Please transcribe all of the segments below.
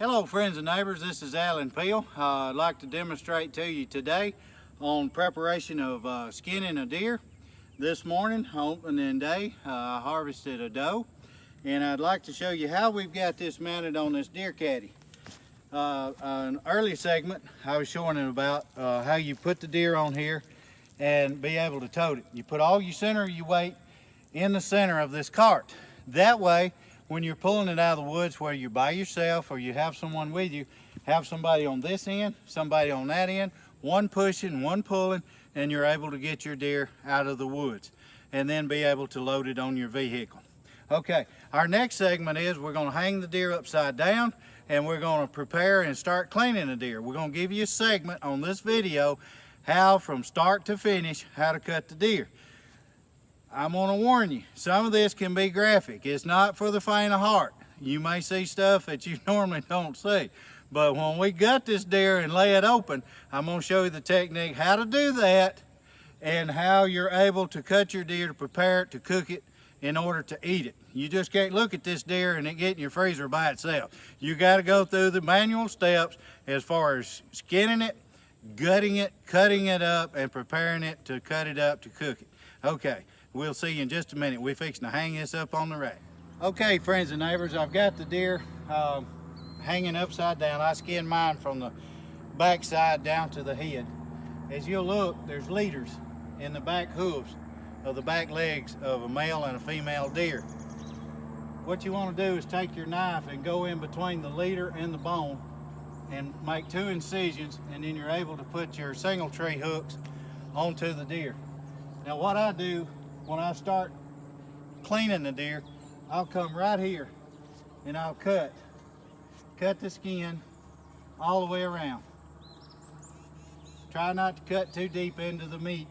Hello friends and neighbors, this is Alan Peel. I'd like to demonstrate to you today on preparation of skinning a deer. This morning, opening day, I harvested a doe, and I'd like to show you how we've got this mounted on this deer caddy. An early segment, I was showing it about how you put the deer on here and be able to tote it. You put all your center of your weight in the center of this cart. That way, when you're pulling it out of the woods, whether you're by yourself or you have someone with you, have somebody on this end, somebody on that end, one pushing, one pulling, and you're able to get your deer out of the woods and then be able to load it on your vehicle. Okay, our next segment is we're going to hang the deer upside down and we're going to prepare and start cleaning the deer. We're going to give you a segment on this video how from start to finish how to cut the deer. I'm going to warn you, some of this can be graphic. It's not for the faint of heart. You may see stuff that you normally don't see. But when we gut this deer and lay it open, I'm going to show you the technique how to do that and how you're able to cut your deer to prepare it, to cook it in order to eat it. You just can't look at this deer and it get in your freezer by itself. You got to go through the manual steps as far as skinning it, gutting it, cutting it up, and preparing it to cut it up to cook it. Okay. We'll see you in just a minute. We're fixing to hang this up on the rack. Okay, friends and neighbors, I've got the deer hanging upside down. I skinned mine from the back side down to the head. As you'll look, there's leaders in the back hooves of the back legs of a male and a female deer. What you want to do is take your knife and go in between the leader and the bone and make 2 incisions, and then you're able to put your single tree hooks onto the deer. Now what I do when I start cleaning the deer, I'll come right here and I'll cut the skin all the way around. Try not to cut too deep into the meat.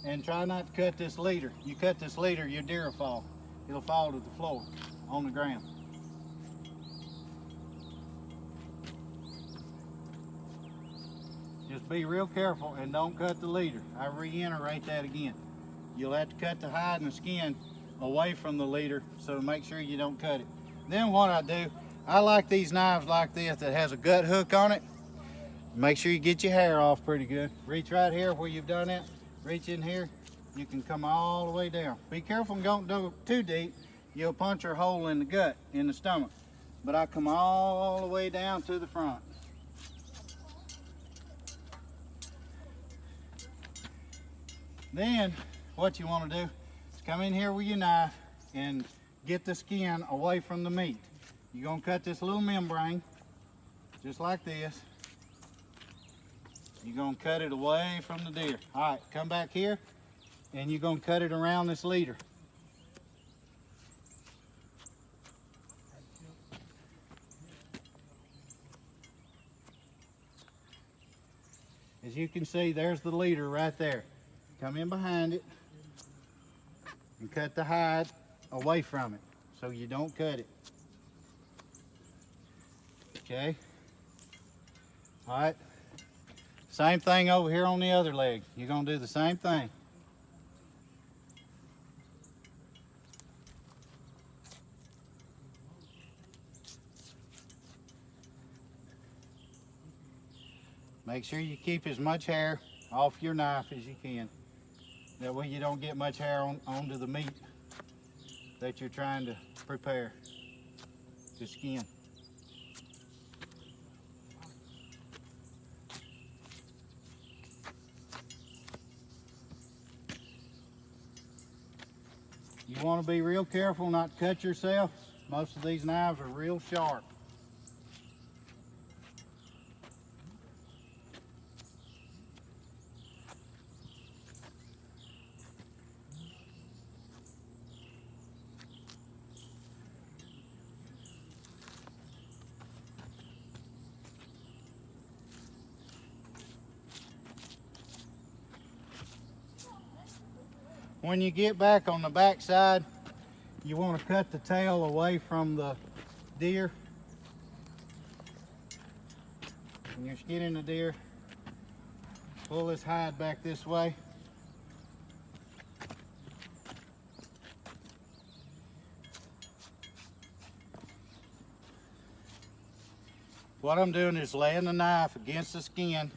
And try not to cut this leader. You cut this leader, your deer will fall. It'll fall to the floor, on the ground. Just be real careful and don't cut the leader. I reiterate that again. You'll have to cut the hide and the skin away from the leader, so make sure you don't cut it. Then what I do, I like these knives like this that has a gut hook on it. Make sure you get your hair off pretty good. Reach right here where you've done it. Reach in here. You can come all the way down. Be careful and don't go too deep. You'll punch a hole in the gut, in the stomach. But I come all the way down to the front. Then what you want to do is come in here with your knife and get the skin away from the meat. You're going to cut this little membrane just like this. You're going to cut it away from the deer. All right, come back here and you're going to cut it around this leader. As you can see, there's the leader right there. Come in behind it and cut the hide away from it so you don't cut it. Okay. All right. Same thing over here on the other leg. You're going to do the same thing. Make sure you keep as much hair off your knife as you can. That way you don't get much hair onto the meat that you're trying to prepare to skin. You want to be real careful not to cut yourself. Most of these knives are real sharp. When you get back on the back side, you want to cut the tail away from the deer. When you're skinning the deer, pull this hide back this way. what I'm doing is laying the knife against the skin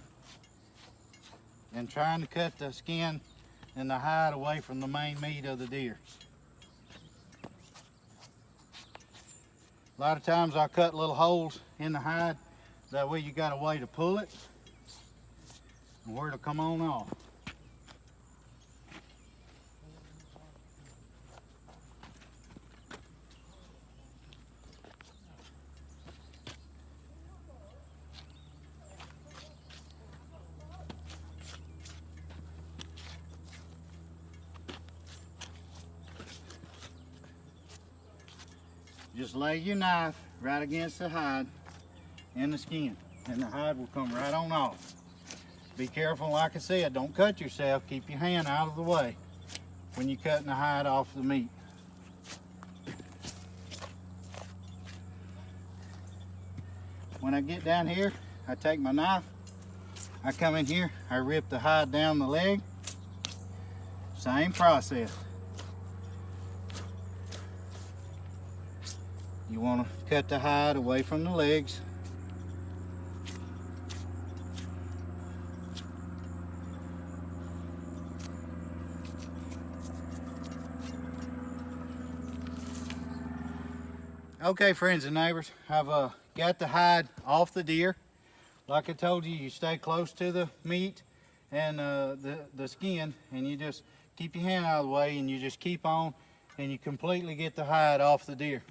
and trying to cut the skin and the hide away from the main meat of the deer. A lot of times I cut little holes in the hide, that way you got a way to pull it and where it'll come on off. Just lay your knife right against the hide and the skin, and the hide will come right on off. Be careful, like I said, don't cut yourself. Keep your hand out of the way when you're cutting the hide off the meat. When I get down here, I take my knife, I come in here, I rip the hide down the leg. Same process. You want to cut the hide away from the legs. Okay, friends and neighbors, I've got the hide off the deer. Like I told you, you stay close to the meat and the skin, and you just keep your hand out of the way, and you just keep on, and you completely get the hide off the deer.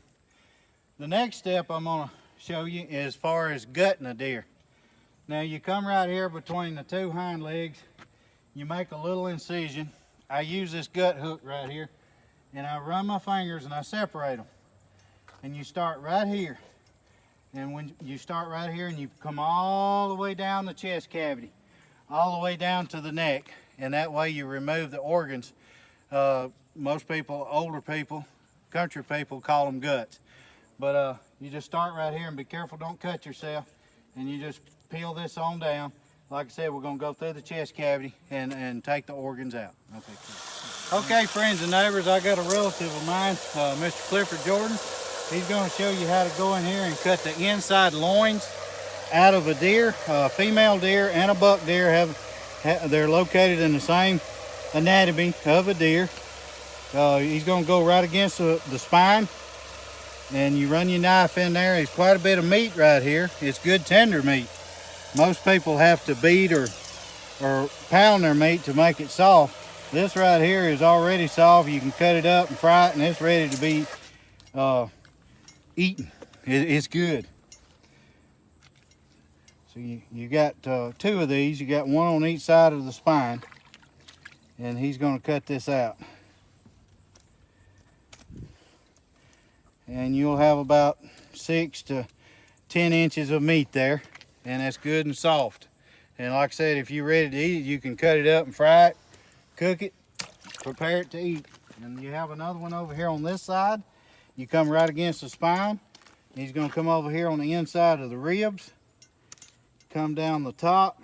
The next step I'm going to show you is as far as gutting a deer. Now you come right here between the two hind legs, you make a little incision. I use this gut hook right here, and I run my fingers and I separate them. And you start right here. And when you start right here and you come all the way down the chest cavity, all the way down to the neck, and that way you remove the organs. Most people, older people, country people call them guts. But you just start right here and be careful, don't cut yourself. And you just peel this on down. Like I said, we're going to go through the chest cavity and take the organs out. Okay, cool. Okay, friends and neighbors, I got a relative of mine, Mr. Clifford Jordan. He's going to show you how to go in here and cut the inside loins out of a deer. A female deer and a buck deer they're located in the same anatomy of a deer. He's going to go right against the spine. And you run your knife in there. There's quite a bit of meat right here. It's good tender meat. Most people have to beat or pound their meat to make it soft. This right here is already soft. You can cut it up and fry it, and it's ready to be eaten. It's good. So you got two of these. You got one on each side of the spine, and he's going to cut this out. And you'll have about 6 to 10 inches of meat there, and that's good and soft. And like I said, if you're ready to eat it, you can cut it up and fry it, cook it, prepare it to eat. And you have another one over here on this side. You come right against the spine. He's going to come over here on the inside of the ribs, come down the top.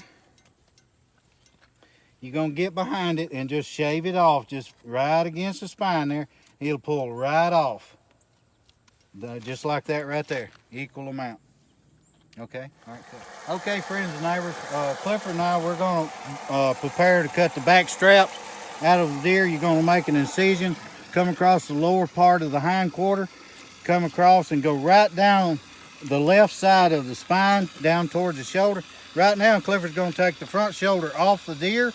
You're going to get behind it and just shave it off, just right against the spine there. It'll pull right off. Just like that right there, equal amount. Okay, all right, cool. Okay, friends and neighbors, Clifford and I, we're going to prepare to cut the back straps out of the deer. You're going to make an incision, come across the lower part of the hind quarter, come across and go right down the left side of the spine, down towards the shoulder. Right now, Clifford's going to take the front shoulder off the deer.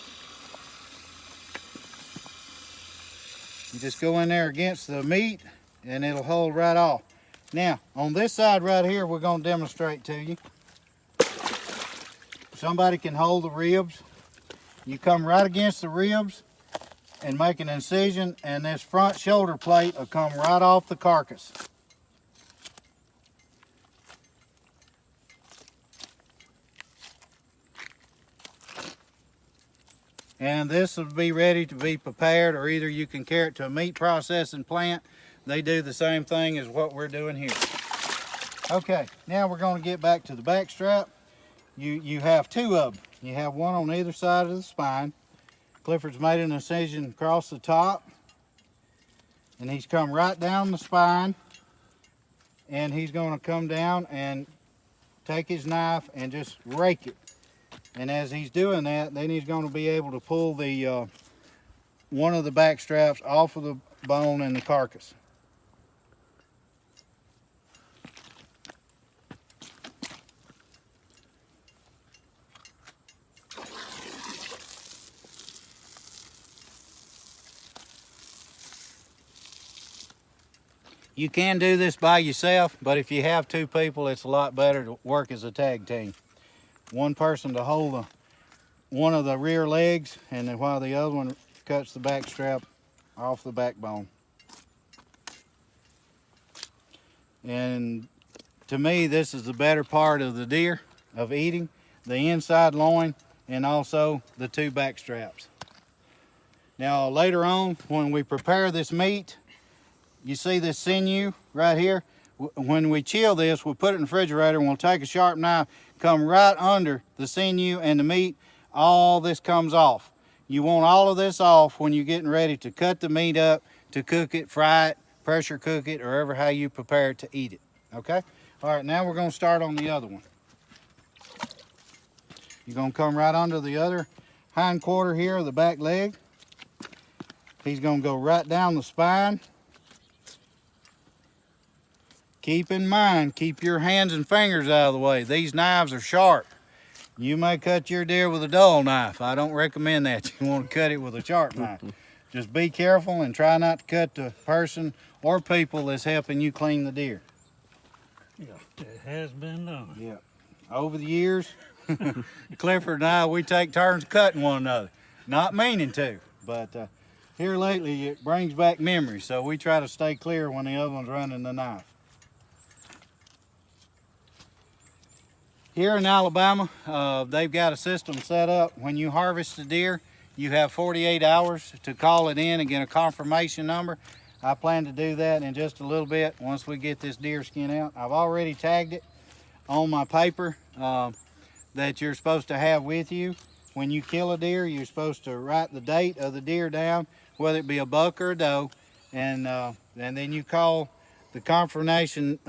You just go in there against the meat, and it'll hold right off. Now, on this side right here, we're going to demonstrate to you. Somebody can hold the ribs. You come right against the ribs and make an incision, and this front shoulder plate will come right off the carcass. And this will be ready to be prepared, or either you can carry it to a meat processing plant. They do the same thing as what we're doing here. Okay, now we're going to get back to the back strap. You have two of them. You have one on either side of the spine. Clifford's made an incision across the top, and he's come right down the spine, and he's going to come down and take his knife and just rake it. And as he's doing that, then he's going to be able to pull the one of the back straps off of the bone and the carcass. You can do this by yourself, but if you have two people, it's a lot better to work as a tag team. One person to hold one of the rear legs, and then while the other one cuts the back strap off the backbone. And to me, this is the better part of the deer of eating, the inside loin and also the two back straps. Now later on, when we prepare this meat, you see this sinew right here? When we chill this, we'll put it in the refrigerator and we'll take a sharp knife, come right under the sinew and the meat, all this comes off. You want all of this off when you're getting ready to cut the meat up, to cook it, fry it, pressure cook it, or ever how you prepare it to eat it, okay? All right, now we're gonna start on the other one. You're gonna come right under the other hind quarter here of the back leg. He's gonna go right down the spine. Keep in mind, keep your hands and fingers out of the way. These knives are sharp. You may cut your deer with a dull knife. I don't recommend that. You want to cut it with a sharp knife. Just be careful and try not to cut the person or people that's helping you clean the deer. Yeah, it has been done. Yeah. Over the years, Clifford and I, we take turns cutting one another. Not meaning to, but here lately it brings back memories, so we try to stay clear when the other one's running the knife. Here in Alabama, they've got a system set up. When you harvest a deer, you have 48 hours to call it in and get a confirmation number. I plan to do that in just a little bit once we get this deer skin out. I've already tagged it on my paper that you're supposed to have with you. When you kill a deer, you're supposed to write the date of the deer down, whether it be a buck or a doe, and then you call the confirmation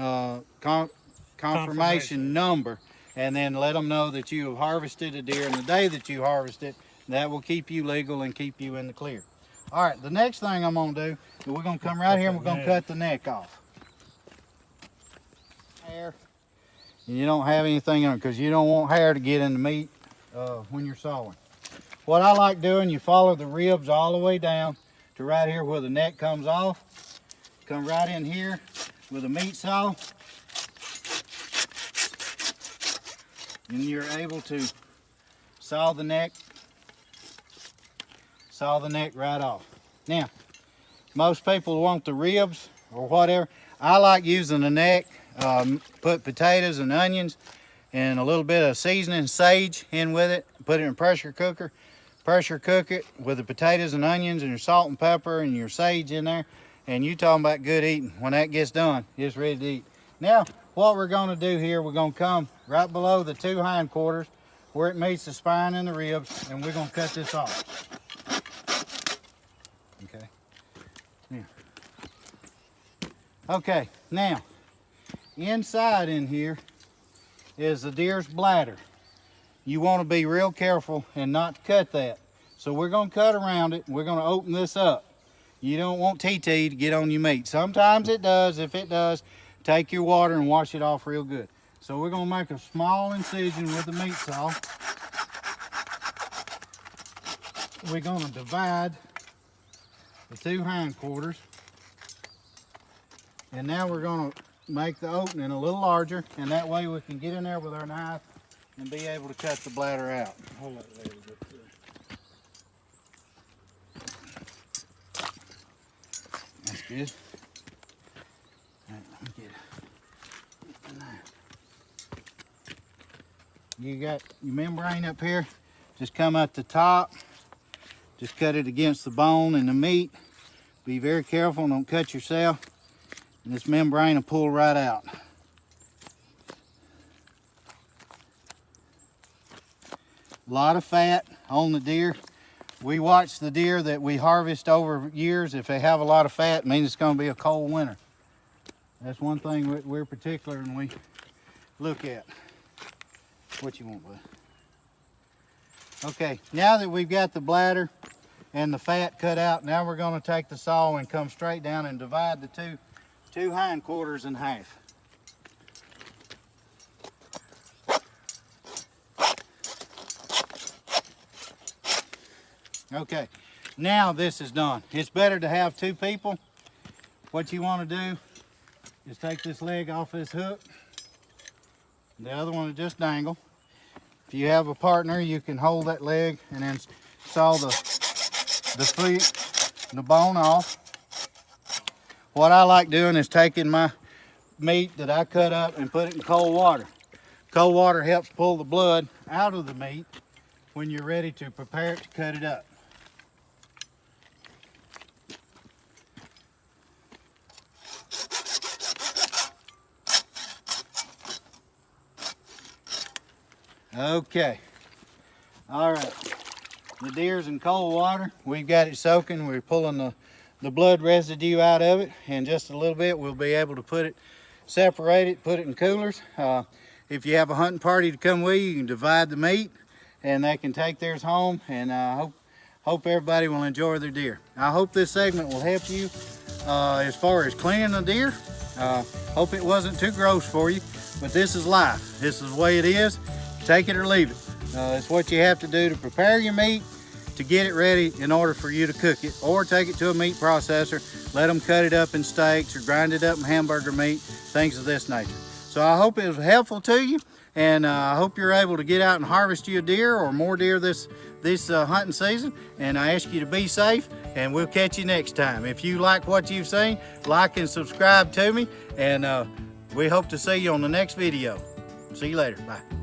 number, and then let them know that you have harvested a deer, and the day that you harvest it, that will keep you legal and keep you in the clear. All right, the next thing I'm gonna do is we're gonna come right here and we're gonna cut the neck off. Hair, and you don't have anything on it because you don't want hair to get in the meat when you're sawing. What I like doing, you follow the ribs all the way down to right here where the neck comes off. Come right in here with a meat saw. And you're able to saw the neck right off. Now, most people want the ribs or whatever. I like using the neck, put potatoes and onions and a little bit of seasoning, sage in with it, put it in a pressure cooker, pressure cook it with the potatoes and onions and your salt and pepper and your sage in there, and you talking about good eating. When that gets done, it's ready to eat. Now, what we're gonna do here, we're gonna come right below the two hindquarters where it meets the spine and the ribs, and we're gonna cut this off. Okay. Yeah. Okay, now, inside in here is the deer's bladder. You wanna be real careful and not cut that. So we're gonna cut around it, and we're gonna open this up. You don't want TT to get on your meat. Sometimes it does. If it does, take your water and wash it off real good. So we're gonna make a small incision with the meat saw. We're gonna divide the two hindquarters. And now we're gonna make the opening a little larger, and that way we can get in there with our knife and be able to cut the bladder out. Hold that lady up there. That's good. All right, let me get the knife. You got your membrane up here. Just come at the top. Just cut it against the bone and the meat. Be very careful, don't cut yourself. And this membrane will pull right out. A lot of fat on the deer. We watch the deer that we harvest over years. If they have a lot of fat, it means it's going to be a cold winter. That's one thing we're particular and we look at. What you want, bud? Okay, now that we've got the bladder and the fat cut out, now we're going to take the saw and come straight down and divide the two hindquarters in half. Okay, now this is done. It's better to have two people. What you want to do is take this leg off this hook. The other one will just dangle. If you have a partner, you can hold that leg and then saw the feet, the bone off. What I like doing is taking my meat that I cut up and put it in cold water. Cold water helps pull the blood out of the meat when you're ready to prepare it to cut it up. Okay, all right, the deer's in cold water. We've got it soaking. We're pulling the blood residue out of it. In just a little bit, we'll be able to put it, separate it, put it in coolers. If you have a hunting party to come with you, you can divide the meat and they can take theirs home, and I hope everybody will enjoy their deer. I hope this segment will help you as far as cleaning a deer. Hope it wasn't too gross for you, but this is life. This is the way it is. Take it or leave it. It's what you have to do to prepare your meat to get it ready in order for you to cook it, or take it to a meat processor, let them cut it up in steaks or grind it up in hamburger meat, things of this nature. So I hope it was helpful to you, and I hope you're able to get out and harvest you a deer or more deer this hunting season. And I ask you to be safe, and we'll catch you next time. If you like what you've seen, like and subscribe to me, and we hope to see you on the next video. See you later. Bye.